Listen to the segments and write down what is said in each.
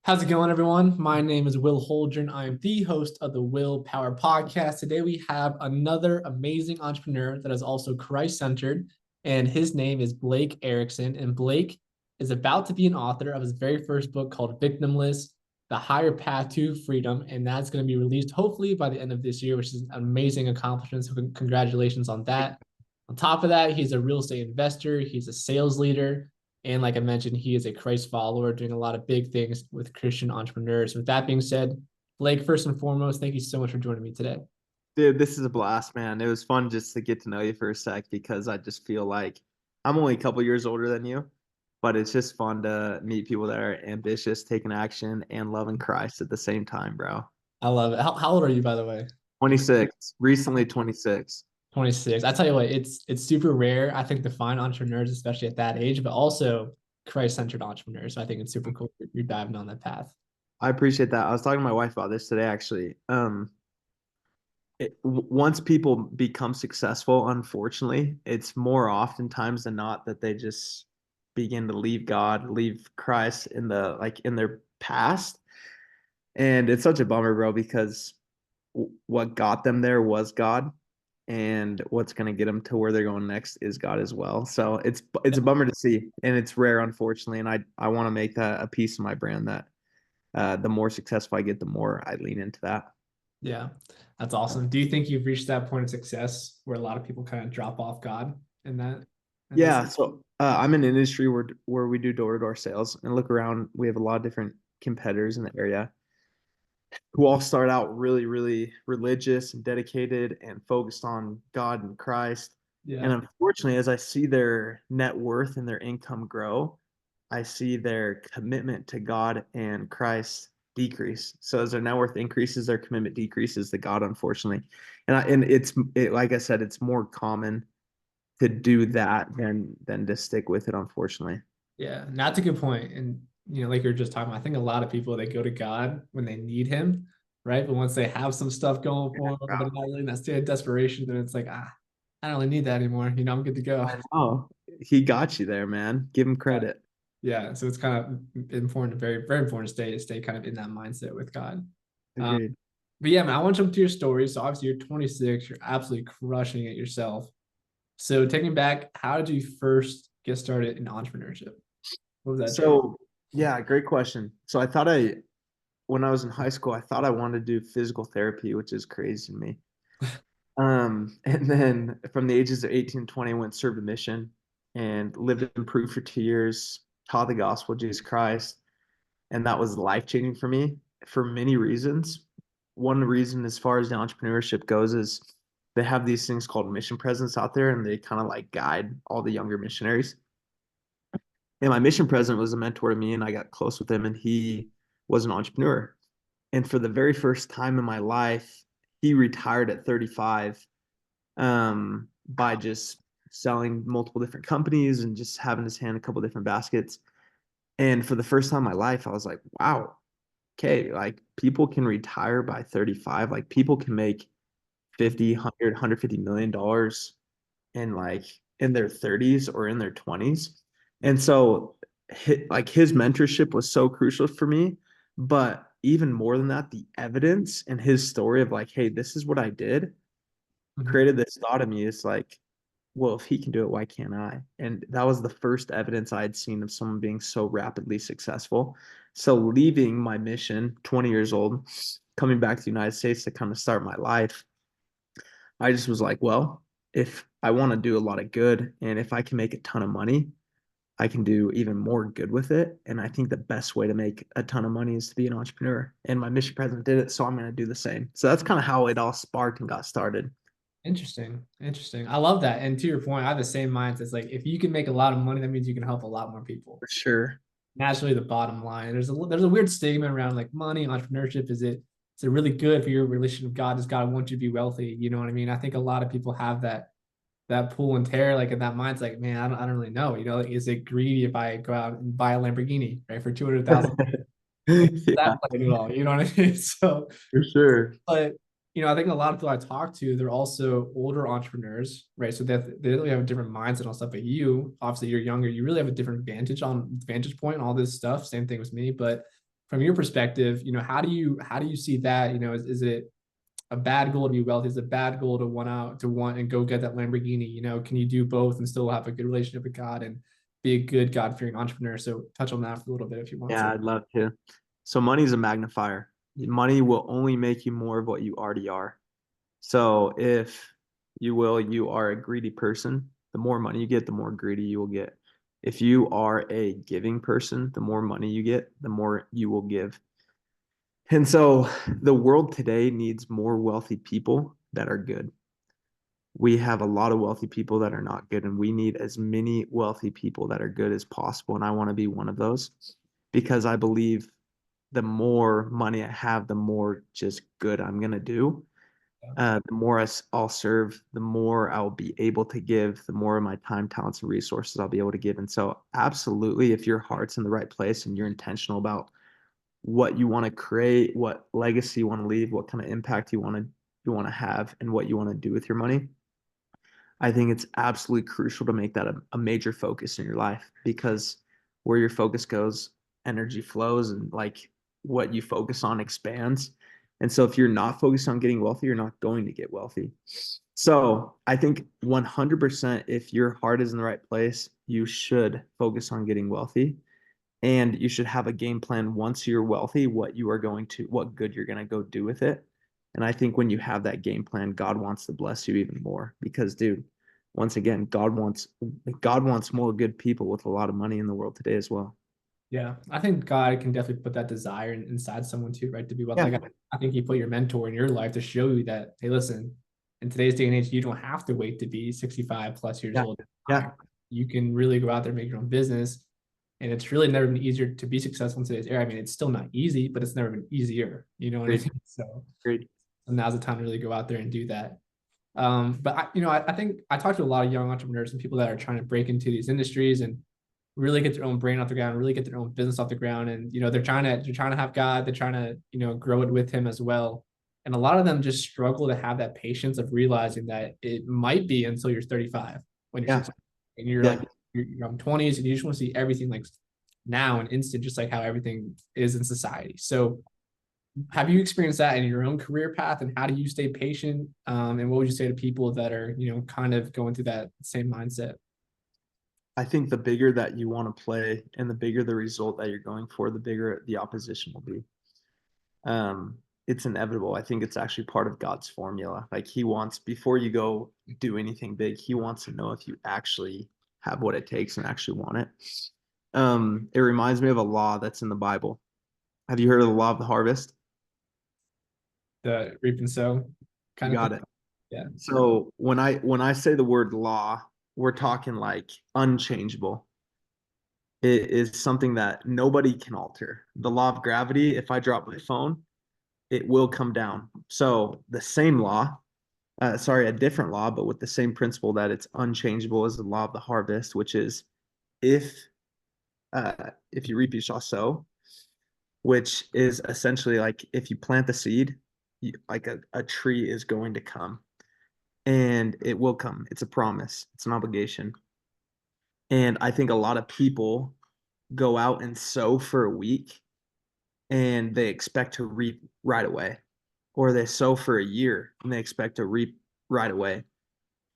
How's it going, everyone? My name is Will Holdren. I am the host of the Will Power Podcast. Today, we have another amazing entrepreneur that is also Christ centered, and his name is Blake Erickson. And Blake is about to be an author of his very first book called Victimless: The Higher Path to Freedom. And that's going to be released hopefully by the end of this year, which is an amazing accomplishment. So, congratulations on that. On top of that, he's a real estate investor, he's a sales leader. And like I mentioned, he is a Christ follower doing a lot of big things with Christian entrepreneurs. With that being said, Blake, first and foremost, thank you so much for joining me today. Dude, this is a blast, man. It was fun just to get to know you for a sec because I just feel like I'm only a couple years older than you, but it's just fun to meet people that are ambitious, taking action, and loving Christ at the same time, bro. I love it. How old are you, by the way? 26, recently 26. 26. I tell you what, it's super rare, I think, to find entrepreneurs, especially at that age, but also Christ-centered entrepreneurs. So I think it's super cool you're diving on that path. I appreciate that. I was talking to my wife about this today, actually. Once people become successful, unfortunately, it's more oftentimes than not that they just begin to leave God, leave Christ in in their past. And it's such a bummer, bro, because what got them there was God, and what's going to get them to where they're going next is God as well. So it's a bummer to see, and it's rare, unfortunately. And I want to make that a piece of my brand that the more successful I get, the more I lean into that. Yeah, that's awesome. Do you think you've reached that point of success where a lot of people kind of drop off God in that? In this? Yeah, so I'm in an industry where we do door-to-door sales, and look around, we have a lot of different competitors in the area who all start out really, really religious and dedicated and focused on God and Christ. And Yeah. unfortunately, as I see their net worth and their income grow, I see their commitment to God and Christ decrease. So as their net worth increases, their commitment decreases to God, unfortunately. And like I said, it's more common to do that than to stick with it, unfortunately. Yeah, and that's a good point. And like you're just talking about, I think a lot of people, they go to God when they need him, right? But once they have some stuff going for them, but not really in that state of desperation, then it's like, I don't really need that anymore. I'm good to go. Oh, he got you there, man. Give him Yeah. credit. Yeah. So it's kind of important, very, very important to stay kind of in that mindset with God. Um, Agreed. but yeah, man, I want to jump to your story. So obviously you're 26, you're absolutely crushing it yourself. So taking back, how did you first get started in entrepreneurship? What was that journey? So, yeah, great question. So when I was in high school, I thought I wanted to do physical therapy, which is crazy to me. And then from the ages of 18 to 20, I went and served a mission and lived in Peru for 2 years, taught the gospel of Jesus Christ. And that was life changing for me for many reasons. One reason, as far as the entrepreneurship goes, is they have these things called mission presidents out there, and they kind of like guide all the younger missionaries. And my mission president was a mentor to me, and I got close with him, and he was an entrepreneur. And for the very first time in my life, he retired at 35 by just selling multiple different companies and just having his hand in a couple different baskets. And for the first time in my life, I was like, wow, okay, like people can retire by 35. Like people can make 50, 100, $150 million in in their 30s or in their 20s. And so his mentorship was so crucial for me. But even more than that, the evidence and his story of like, hey, this is what I did Mhm. created this thought of me. It's like, well, if he can do it, why can't I? And that was the first evidence I had seen of someone being so rapidly successful. So leaving my mission, 20 years old, coming back to the United States to kind of start my life, I just was like, well, if I want to do a lot of good and if I can make a ton of money, I can do even more good with it. And I think the best way to make a ton of money is to be an entrepreneur. And my mission president did it, so I'm going to do the same. So that's kind of how it all sparked and got started. Interesting. Interesting. I love that. And to your point, I have the same mindset. It's like if you can make a lot of money, that means you can help a lot more people. For sure. Naturally, the bottom line. There's a weird stigma around like money, entrepreneurship. Is it really good for your relationship with God? Does God want you to be wealthy? You know what I mean? I think a lot of people have that pull and tear, like in that mind's like, man, I don't really know. Like, is it greedy if I go out and buy a Lamborghini, right, for 200,000? That Yeah, played at all. You know what I mean? So for sure. but I think a lot of people I talk to, they're also older entrepreneurs, right? So they really have a different mindset on stuff. But you, obviously, you're younger. You really have a different vantage point on all this stuff. Same thing with me. But from your perspective, how do you see that? Is it a bad goal to be wealthy? Is it a bad goal to want and go get that Lamborghini? Can you do both and still have a good relationship with God and be a good God-fearing entrepreneur? So touch on that for a little bit if you want Yeah, to. I'd love to. So money's a magnifier. Money will only make you more of what you already are. So if you are a greedy person, the more money you get, the more greedy you will get. If you are a giving person, the more money you get, the more you will give. And so the world today needs more wealthy people that are good. We have a lot of wealthy people that are not good, and we need as many wealthy people that are good as possible. And I want to be one of those because I believe the more money I have, the more just good I'm going to do. The more I'll serve, the more I'll be able to give, the more of my time, talents, and resources I'll be able to give. And so, absolutely, if your heart's in the right place and you're intentional about what you want to create, what legacy you want to leave, what kind of impact you want to have, and what you want to do with your money, I think it's absolutely crucial to make that a major focus in your life because where your focus goes, energy flows, and like what you focus on expands. And so if you're not focused on getting wealthy, you're not going to get wealthy. So I think 100% if your heart is in the right place, you should focus on getting wealthy. And you should have a game plan once you're wealthy, what good you're going to go do with it. And I think when you have that game plan, God wants to bless you even more because, dude, once again, God wants more good people with a lot of money in the world today as well. Yeah, I think God can definitely put that desire inside someone too, right? To be wealthy. Yeah, Like I think He put your mentor in your life to show you that, hey, listen, in today's day and age, you don't have to wait to be 65 plus years yeah, old. yeah. You can really go out there and make your own business. And it's really never been easier to be successful in today's era. I mean, it's still not easy, but it's never been easier. You know what I Great, mean? great. So now's the time to really go out there and do that. But I think I talk to a lot of young entrepreneurs and people that are trying to break into these industries and really get their own brain off the ground, really get their own business off the ground. And they're trying to have God, they're trying to, grow it with Him as well. And a lot of them just struggle to have that patience of realizing that it might be until you're 35 when you're Yeah, 60 and you're yeah. like you're in 20s and you just want to see everything like now and instant, just like how everything is in society. So have you experienced that in your own career path, and how do you stay patient? And what would you say to people that are, kind of going through that same mindset? I think the bigger that you want to play and the bigger the result that you're going for, the bigger the opposition will be. It's inevitable. I think it's actually part of God's formula. Like He wants, before you go do anything big, He wants to know if you actually have what it takes and actually want it. It reminds me of a law that's in the Bible. Have you heard of the law of the harvest? The reap and sow You kind of thing. got it. Yeah. So when I say the word law, we're talking like unchangeable. It is something that nobody can alter. The law of gravity, if I drop my phone, it will come down. So the same law, sorry, a different law, but with the same principle that it's unchangeable as the law of the harvest, which is if if you reap, you shall sow, which is essentially like if you plant the seed, like a tree is going to come and it will come. It's a promise, it's an obligation. And I think a lot of people go out and sow for a week and they expect to reap right away, or they sow for a year and they expect to reap right away.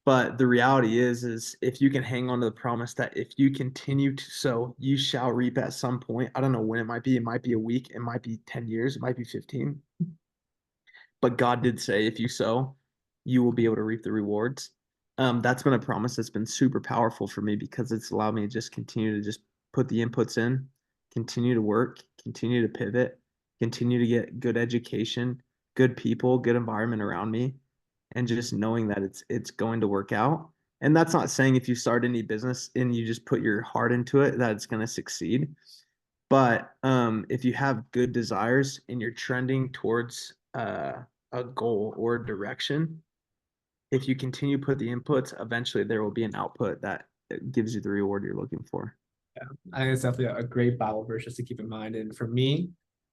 But the reality is if you can hang on to the promise that if you continue to sow, you shall reap at some point. I don't know when it might be. It might be a week. It might be 10 years. It might be 15. But God did say, if you sow, you will be able to reap the rewards. That's been a promise that's been super powerful for me because it's allowed me to just continue to just put the inputs in, continue to work, continue to pivot, continue to get good education, good people, good environment around me, and just knowing that it's going to work out. And that's not saying if you start any business and you just put your heart into it that it's going to succeed. But if you have good desires and you're trending towards a goal or a direction, if you continue to put the inputs, eventually there will be an output that gives you the reward you're looking for. Yeah. I think it's definitely a great Bible verse just to keep in mind. And for me,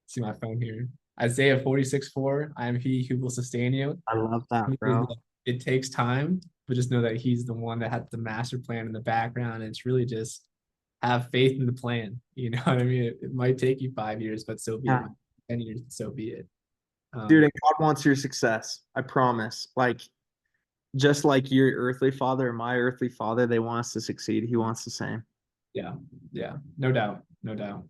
see my phone here. Isaiah 46:4, I am He who will sustain you. I love that, bro. It takes time, but just know that He's the one that had the master plan in the background. And it's really just have faith in the plan. You know what I mean? It might take you 5 years, but so be it. Yeah. 10 years, so be it. Dude, and God wants your success. I promise. Like, just like your earthly father and my earthly father, they want us to succeed. He wants the same. Yeah, yeah, no doubt, no doubt.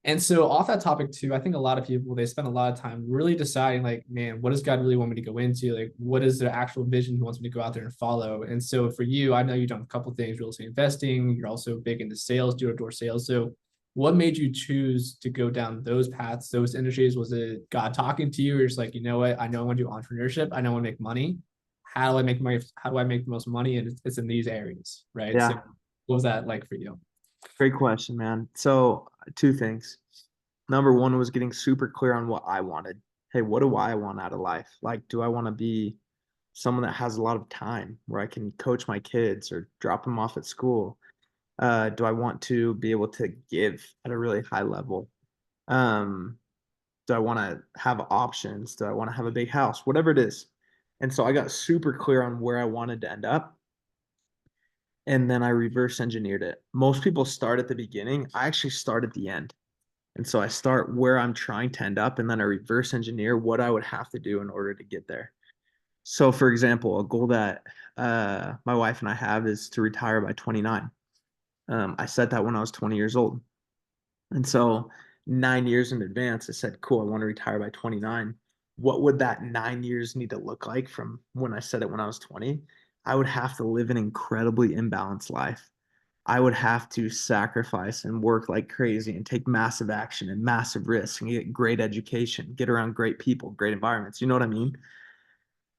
And so off that topic too, I think a lot of people, they spend a lot of time really deciding like, man, what does God really want me to go into? Like, what is the actual vision he wants me to go out there and follow? And so for you, I know you've done a couple of things, real estate investing. You're also big into sales, door-to-door sales. So what made you choose to go down those paths, those industries? Was it God talking to you? Or just like, you know what? I know I want to do entrepreneurship. I know I want to make money. How do I make money? How do I make the most money? And it's in these areas, right? So Yeah. what was that like for you? Great question, man. So, two things. Number one was getting super clear on what I wanted. Hey, what do I want out of life? Like, do I want to be someone that has a lot of time where I can coach my kids or drop them off at school? Do I want to be able to give at a really high level? Um, do I want to have options? Do I want to have a big house? Whatever it is. And so I got super clear on where I wanted to end up. And then I reverse engineered it. Most people start at the beginning. I actually start at the end. And so I start where I'm trying to end up, and then I reverse engineer what I would have to do in order to get there. So, for example, a goal that my wife and I have is to retire by 29. I set that when I was 20 years old. And so 9 years in advance, I said, cool, I want to retire by 29. What would that 9 years need to look like from when I said it when I was 20? I would have to live an incredibly imbalanced life. I would have to sacrifice and work like crazy and take massive action and massive risks and get great education, get around great people, great environments. You know what I mean?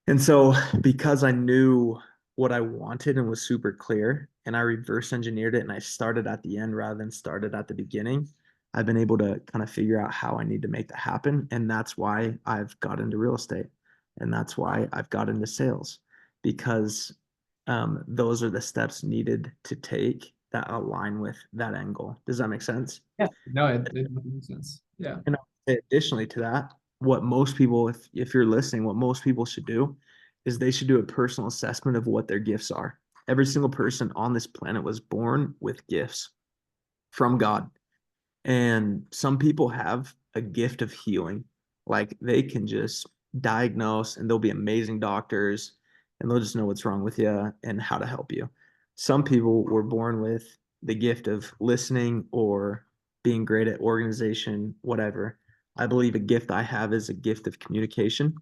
And so, because I knew what I wanted and was super clear, and I reverse engineered it and I started at the end rather than started at the beginning, I've been able to kind of figure out how I need to make that happen. And that's why I've got into real estate. And that's why I've got into sales, because those are the steps needed to take that align with that end goal. Does that make sense? Yeah, no, it makes sense. Yeah. And additionally to that, what most people, if you're listening, what most people should do is they should do a personal assessment of what their gifts are. Every single person on this planet was born with gifts from God. And some people have a gift of healing. Like they can just diagnose and they'll be amazing doctors and they'll just know what's wrong with you and how to help you. Some people were born with the gift of listening or being great at organization, whatever. I believe a gift I have is a gift of communication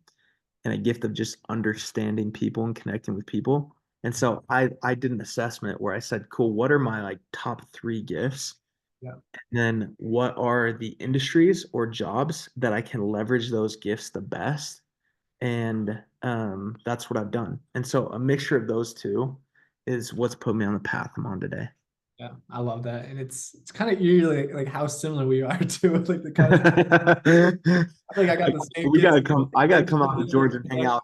and a gift of just understanding people and connecting with people. And so I did an assessment where I said, cool, what are my like top three gifts? Yeah. And then what are the industries or jobs that I can leverage those gifts the best? And that's what I've done. And so a mixture of those two is what's put me on the path I'm on today. Yeah, I love that. And it's kind of eerie like how similar we are to like the kind of I think I got the same We gifts. gotta come. I gotta come out to Georgia and hang out.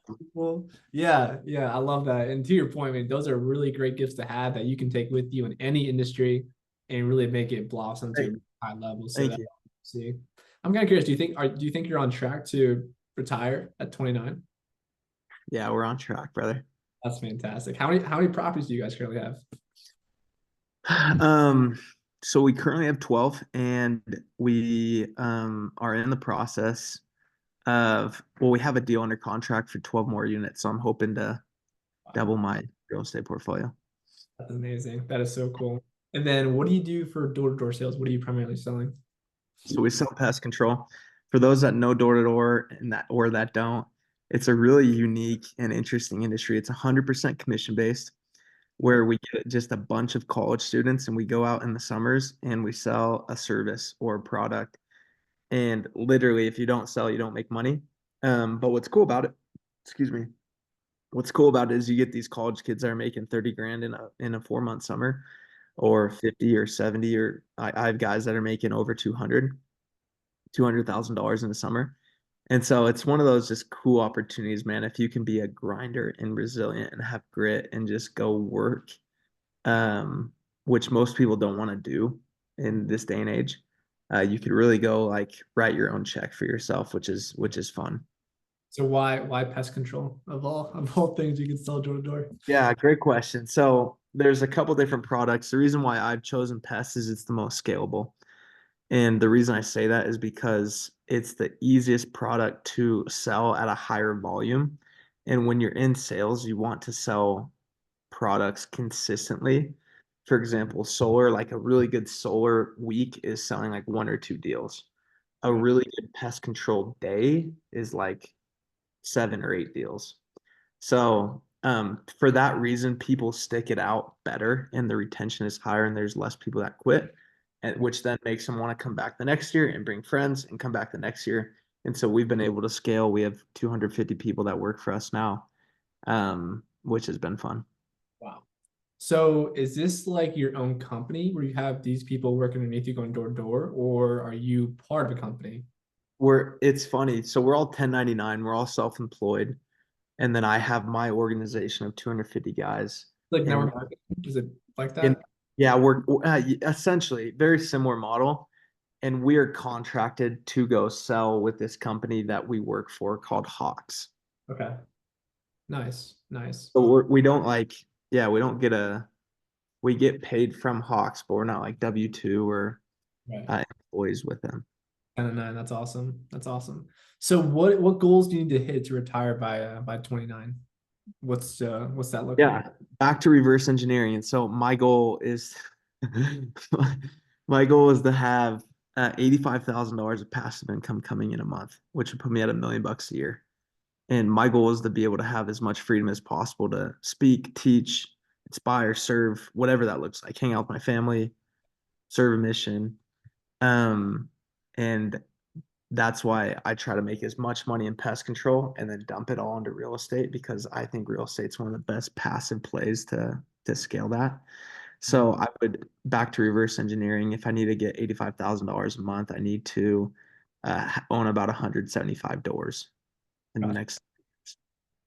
Yeah, yeah, I love that. And to your point, man, those are really great gifts to have that you can take with you in any industry and really make it blossom to a high level. So Thank that you. see. I'm kind of curious, do you think you're on track to retire at 29? Yeah, we're on track, brother. That's fantastic. How many properties do you guys currently have? Um, so we currently have 12 and we are in the process of, well, we have a deal under contract for 12 more units. So I'm hoping to double my real estate portfolio. That's amazing. That is so cool. And then what do you do for door-to-door sales? What are you primarily selling? So we sell pest control. For those that know door to door and that or that don't, it's a really unique and interesting industry. It's 100% commission based, where we get just a bunch of college students and we go out in the summers and we sell a service or a product. And literally, if you don't sell, you don't make money. But what's cool about it, excuse me, what's cool about it is you get these college kids that are making 30 grand in a 4 month summer or 50 or 70, or I have guys that are making over 200,000 dollars in the summer. And so it's one of those just cool opportunities, man. If you can be a grinder and resilient and have grit and just go work, um, which most people don't want to do in this day and age, you could really go like write your own check for yourself, which is fun. So why pest control of all things you can sell door to door? Yeah, great question. So there's a couple different products. The reason why I've chosen Pest is it's the most scalable. And the reason I say that is because it's the easiest product to sell at a higher volume. And when you're in sales, you want to sell products consistently. For example, solar, like a really good solar week is selling like one or two deals. A Right. really good pest control day is like seven or eight deals. So, for that reason, people stick it out better and the retention is higher and there's less people that quit, and which then makes them want to come back the next year and bring friends and come back the next year. And so we've been able to scale. We have 250 people that work for us now, which has been fun. Wow. So is this like your own company where you have these people working underneath you going door to door, or are you part of a company? It's funny. So we're all 1099, we're all self-employed. And then I have my organization of 250 guys. Like And network marketing? Is it like in that? yeah, we're essentially very similar model. And we are contracted to go sell with this company that we work for called Hawks. Okay. Nice. Nice. So we don't like, yeah, we don't get we get paid from Hawks, but we're not like W-2 or Right. employees with them. 10 and 9. That's awesome. That's awesome. So what goals do you need to hit to retire by 29? What's that look like? Yeah, back to reverse engineering. And so my goal is my goal is to have $85,000 of passive income coming in a month, which would put me at $1 million a year. And my goal is to be able to have as much freedom as possible to speak, teach, inspire, serve, whatever that looks like, hang out with my family, serve a mission. Um, and that's why I try to make as much money in pest control and then dump it all into real estate because I think real estate's one of the best passive plays to scale that. So I would back to reverse engineering. If I need to get $85,000 a month, I need to own about 175 doors in the Gosh, next.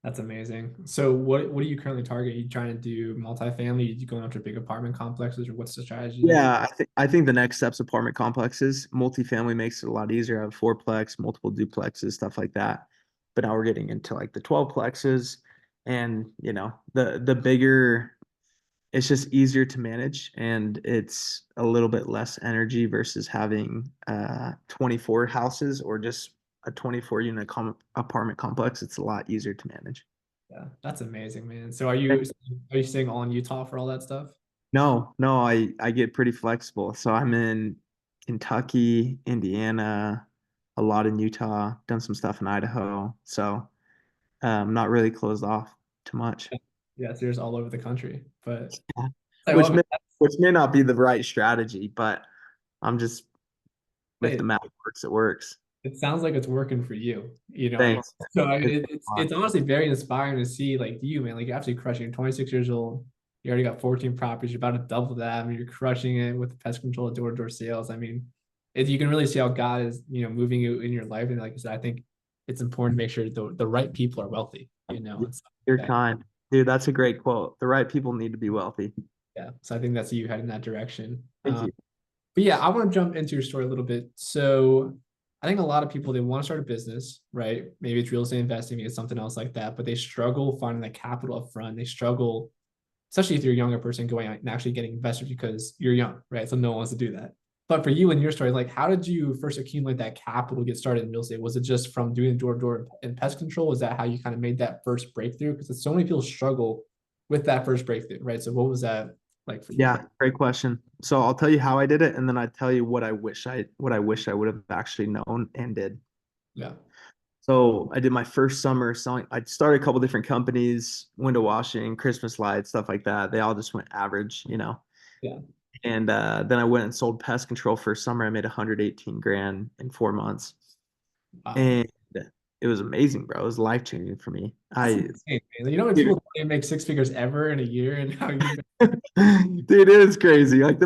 that's amazing. So what do you currently target? Are you trying to do multifamily? Are you going after big apartment complexes, or what's the strategy there? Yeah, I think the next step's apartment complexes. Multifamily makes it a lot easier. I have fourplex, multiple duplexes, stuff like that. But now we're getting into like the 12 plexes, and the bigger, it's just easier to manage, and it's a little bit less energy versus having 24 houses or just a 24 unit apartment complex. It's a lot easier to manage. Yeah, that's amazing, man. So are you staying all in Utah for all that stuff? No, no, I get pretty flexible. So I'm in Kentucky, Indiana, a lot in Utah, done some stuff in Idaho. So not really closed off too much. Yeah, so you're just all over the country. But Yeah. like, Which well, may which may not be the right strategy, but I'm just if the hey, math works, it works. it sounds like it's working for you. Thanks. So It's it's honestly very inspiring to see like you, man. Like you're absolutely crushing. You're 26 years old. You already got 14 properties. You're about to double that. I mean, you're crushing it with the pest control, door-to-door sales. I mean, you can really see how God is, moving you in your life. And like I said, I think it's important to make sure the right people are wealthy, and stuff like you're that. kind. Dude, that's a great quote. The right people need to be wealthy. Yeah. So I think that's you heading that direction. Thank you. But yeah, I want to jump into your story a little bit. So I think a lot of people they want to start a business, right? Maybe it's real estate investing, maybe it's something else like that, but they struggle finding the capital up front. They struggle, especially if you're a younger person going out and actually getting investors because you're young, right? So no one wants to do that. But for you and your story, like how did you first accumulate that capital to get started in real estate? Was it just from doing door to door and pest control? Was that how you kind of made that first breakthrough? Because so many people struggle with that first breakthrough, right? So what was that like for you? Yeah, great question. So I'll tell you how I did it, and then I tell you what I wish I would have actually known and did. Yeah. So I did my first summer selling. I started a couple different companies, window washing, Christmas lights, stuff like that. They all just went average. Yeah. And then I went and sold pest control for summer. I made 118 grand in 4 months, Wow. and it was amazing, bro. It was life changing for me. That's I, insane, man. You know when dude, people they make six figures ever in a year and how you dude, it is crazy. Like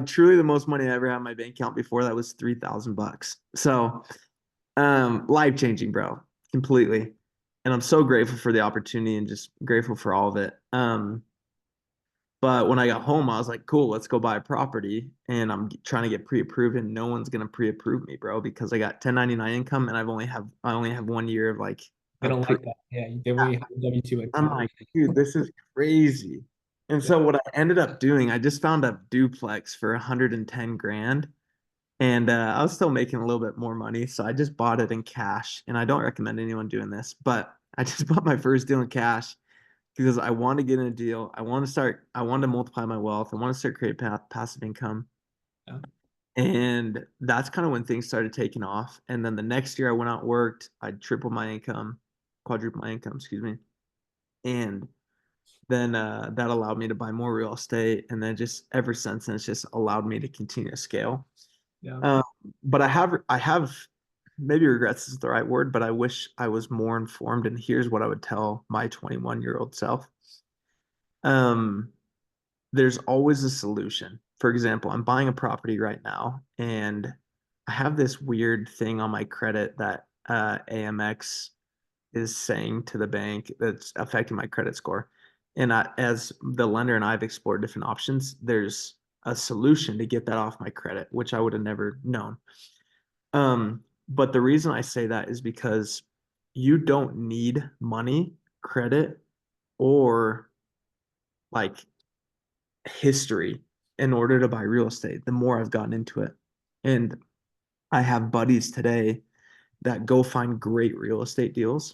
truly the most money I ever had in my bank account before that was $3,000. So life changing, bro, completely. And I'm so grateful for the opportunity and just grateful for all of it. But when I got home, I was like, cool, let's go buy a property. And I'm trying to get pre-approved, and no one's gonna pre-approve me, bro, because I got 1099 income and I only have 1 year of like they of don't pre. like that. Yeah, they want you to have a W-2 I'm income. like, dude, this is crazy. And Yeah. so what I ended up doing, I just found a duplex for 110 grand. And I was still making a little bit more money. So I just bought it in cash. And I don't recommend anyone doing this, but I just bought my first deal in cash because I want to get in a deal. I want to multiply my wealth. I want to start creating passive income. Yeah. And that's kind of when things started taking off. And then the next year I went out and worked. I tripled my income, quadrupled my income, excuse me. And then that allowed me to buy more real estate. And then just ever since then, it's just allowed me to continue to scale. Yeah. Um, but I have maybe regrets is the right word, but I wish I was more informed. And here's what I would tell my 21-year-old self. Um, there's always a solution. For example, I'm buying a property right now, and I have this weird thing on my credit that AMX is saying to the bank that's affecting my credit score. And as the lender and I've explored different options, there's a solution to get that off my credit, which I would have never known. But the reason I say that is because you don't need money, credit, or like history in order to buy real estate. The more I've gotten into it, and I have buddies today that go find great real estate deals,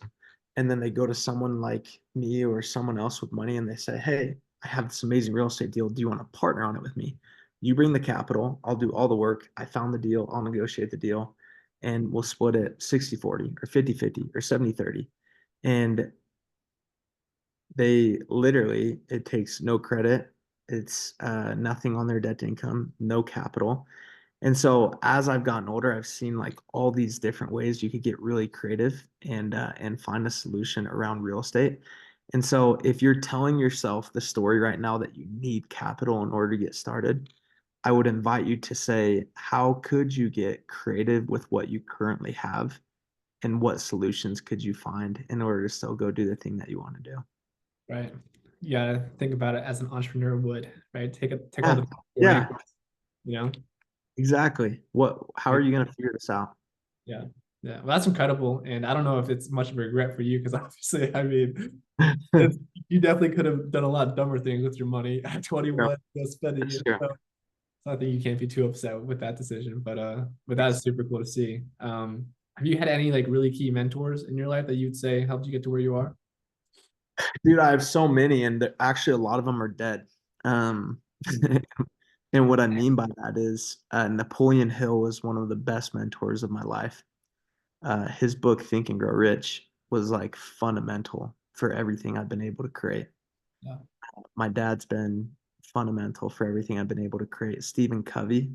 and then they go to someone like me or someone else with money and they say, hey, I have this amazing real estate deal, do you want to partner on it with me? You bring the capital, I'll do all the work, I found the deal, I'll negotiate the deal, and we'll split it 60-40 or 50-50 or 70-30. And they literally, it takes no credit, it's nothing on their debt to income, no capital. And so as I've gotten older, I've seen like all these different ways you could get really creative and find a solution around real estate. And so if you're telling yourself the story right now that you need capital in order to get started, I would invite you to say, how could you get creative with what you currently have? And what solutions could you find in order to still go do the thing that you want to do? Right. You gotta think about it as an entrepreneur would, right? Take all Yeah, the away, yeah, you know? exactly. How are you going to figure this out? Yeah. Yeah. Well, that's incredible. And I don't know if it's much of a regret for you because obviously, I mean, it's, you definitely could have done a lot dumber things with your money at Sure. 21, spending That's it. true. So I think you can't be too upset with that decision. But that is super cool to see. Have you had any like really key mentors in your life that you'd say helped you get to where you are? Dude, I have so many, and actually a lot of them are dead. Um, and what I mean by that is Napoleon Hill was one of the best mentors of my life. His book, Think and Grow Rich, was like fundamental for everything I've been able to create. Yeah. My dad's been fundamental for everything I've been able to create. Stephen Covey,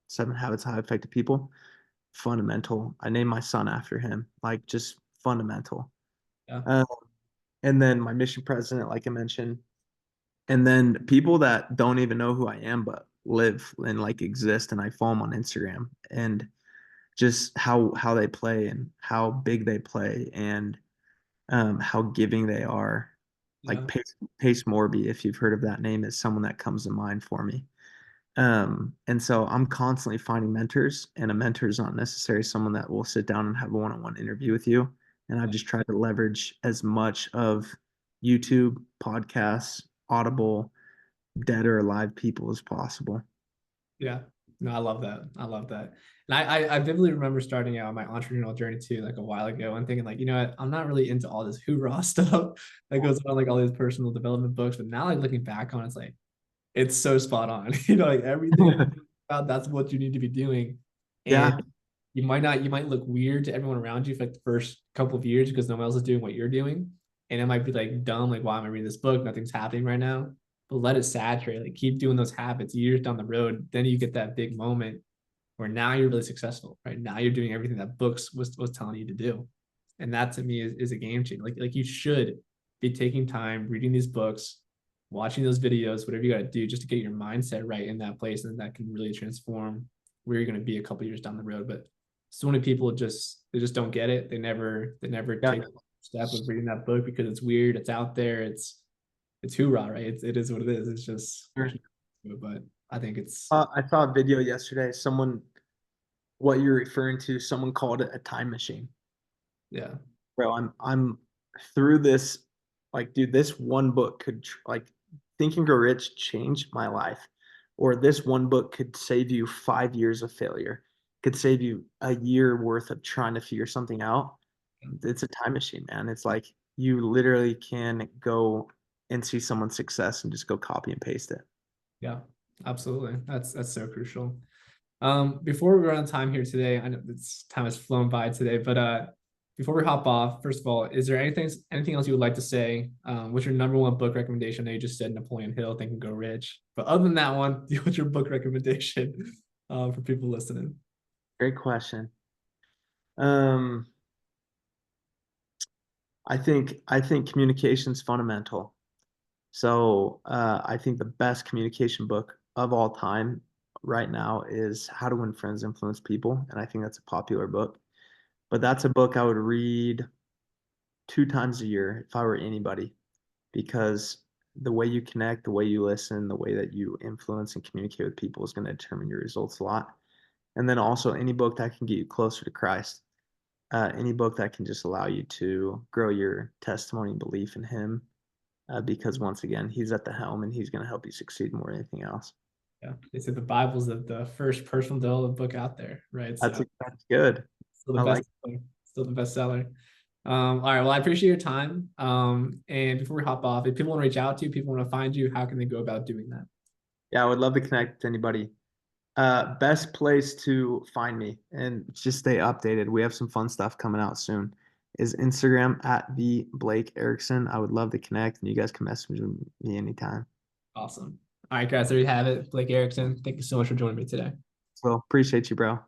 Seven Habits of Highly Effective People, fundamental. I named my son after him, like just fundamental. Yeah. Uh, and then my mission president, like I mentioned, and then people that don't even know who I am but live and like exist, and I follow them on Instagram, and just how they play and how big they play and how giving they are. Like Yeah. Pace Morby, if you've heard of that name, is someone that comes to mind for me. And so I'm constantly finding mentors, and a mentor is not necessarily someone that will sit down and have a one-on-one interview with you. And I've just tried to leverage as much of YouTube, podcasts, Audible, dead or alive people as possible. Yeah. No, I love that. I love that. And I vividly remember starting out my entrepreneurial journey too, like a while ago, and thinking like, you know what, I'm not really into all this hoorah stuff that goes on, like all these personal development books. But now, like looking back on it, it's like it's so spot on. You know, like everything about that's what you need to be doing. And Yeah, you might look weird to everyone around you for like the first couple of years because no one else is doing what you're doing. And it might be like dumb, like, why am I reading this book? Nothing's happening right now. But let it saturate, like keep doing those habits years down the road. Then you get that big moment where now you're really successful, right? Now you're doing everything that books was telling you to do. And that to me is a game changer. Like you should be taking time, reading these books, watching those videos, whatever you got to do just to get your mindset right in that place. And that can really transform where you're going to be a couple years down the road. But so many people they just don't get it. They never yeah. take the step of reading that book because it's weird, it's out there, it's hoorah, right? It is what it is. It's just, Sure. but I think it's I saw a video yesterday. What you're referring to, someone called it a time machine. yeah, Bro, I'm through this. Like, dude, this one book could like Think and Grow Rich changed my life, or this one book could save you 5 years of failure, could save you a year worth of trying to figure something out. It's a time machine, man. It's like you literally can go and see someone's success and just go copy and paste it. Yeah, absolutely. That's so crucial. Before we run out of time here today, I know this time has flown by today, but before we hop off, first of all, is there anything else you would like to say? What's your number one book recommendation? I know you just said Napoleon Hill, Think and Go Rich. But other than that one, what's your book recommendation for people listening? Great question. Um, I think communication's fundamental. So I think the best communication book of all time right now is How to Win Friends, Influence People, and I think that's a popular book. But that's a book I would read 2 times a year if I were anybody, because the way you connect, the way you listen, the way that you influence and communicate with people is going to determine your results a lot. And then also any book that can get you closer to Christ, any book that can just allow you to grow your testimony and belief in Him, because once again, He's at the helm and He's going to help you succeed more than anything else. Yeah, they say the Bible's the first personal development book out there, right? So That's good. still the I best, like. still the bestseller. All right. Well, I appreciate your time. And before we hop off, if people want to reach out to you, people want to find you, how can they go about doing that? Yeah, I would love to connect with anybody. Best place to find me and just stay updated. We have some fun stuff coming out soon. Is Instagram at the Blake Erickson. I would love to connect, and you guys can message me anytime. Awesome. All right, guys, there you have it. Blake Erickson, thank you so much for joining me today. So appreciate you, bro.